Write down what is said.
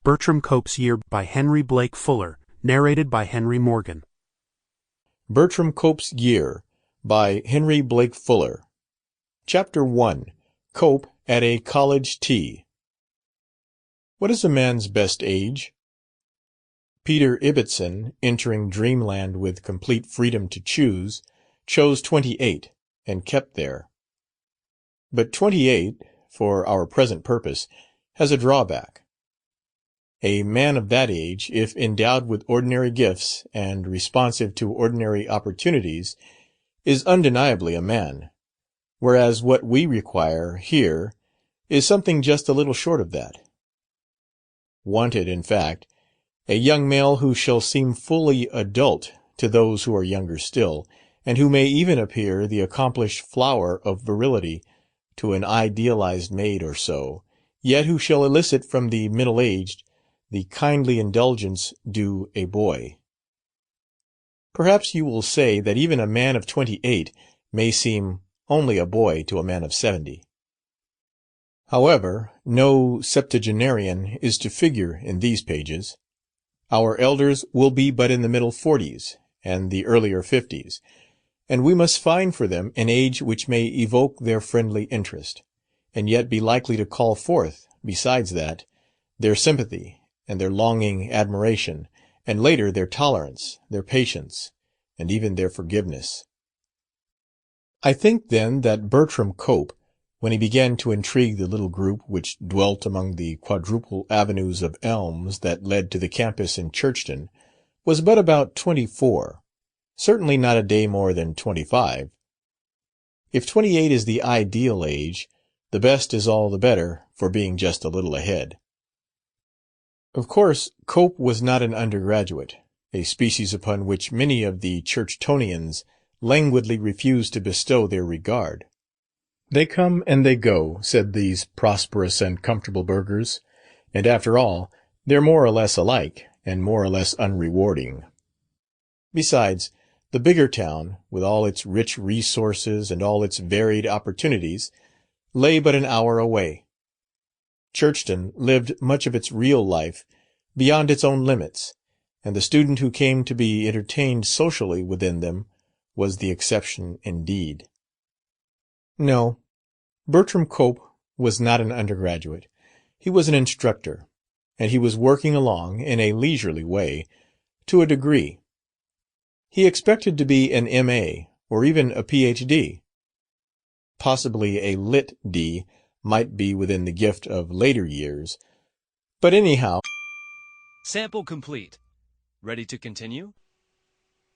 Bertram Cope's Year by Henry Blake Fuller, narrated by Henry Morgan. Bertram Cope's Year by Henry Blake Fuller. Chapter 1. Cope at a College Tea. What is a man's best age? Peter Ibbotson, entering dreamland with complete freedom to choose, chose 28, and kept there. But 28, for our present purpose, has a drawback. A man of that age, if endowed with ordinary gifts and responsive to ordinary opportunities, is undeniably a man, whereas what we require here is something just a little short of that. Wanted, in fact, a young male who shall seem fully adult to those who are younger still, and who may even appear the accomplished flower of virility to an idealized maid or so, yet who shall elicit from the middle-aged the kindly indulgence due a boy. Perhaps you will say that even a man of 28 may seem only a boy to a man of 70. However, no septuagenarian is to figure in these pages. Our elders will be but in the middle 40s and the earlier 50s, and we must find for them an age which may evoke their friendly interest, and yet be likely to call forth, besides that, their sympathy and their longing admiration, and later their tolerance, their patience, and even their forgiveness. I think, then, that Bertram Cope, when he began to intrigue the little group which dwelt among the quadruple avenues of elms that led to the campus in Churchton, was but about 24, certainly not a day more than 25. If 28 is the ideal age, the best is all the better for being just a little ahead. Of course, Cope was not an undergraduate, a species upon which many of the Churchtonians languidly refuse to bestow their regard. They come and they go, said these prosperous and comfortable burghers, and after all, they're more or less alike, and more or less unrewarding. Besides, the bigger town, with all its rich resources and all its varied opportunities, lay but an hour away. Churchton lived much of its real life beyond its own limits, and the student who came to be entertained socially within them was the exception indeed. No, Bertram Cope was not an undergraduate. He was an instructor, and he was working along, in a leisurely way, to a degree. He expected to be an M.A. or even a Ph.D. Possibly a Litt.D. might be within the gift of later years, but anyhow... Sample complete. Ready to continue?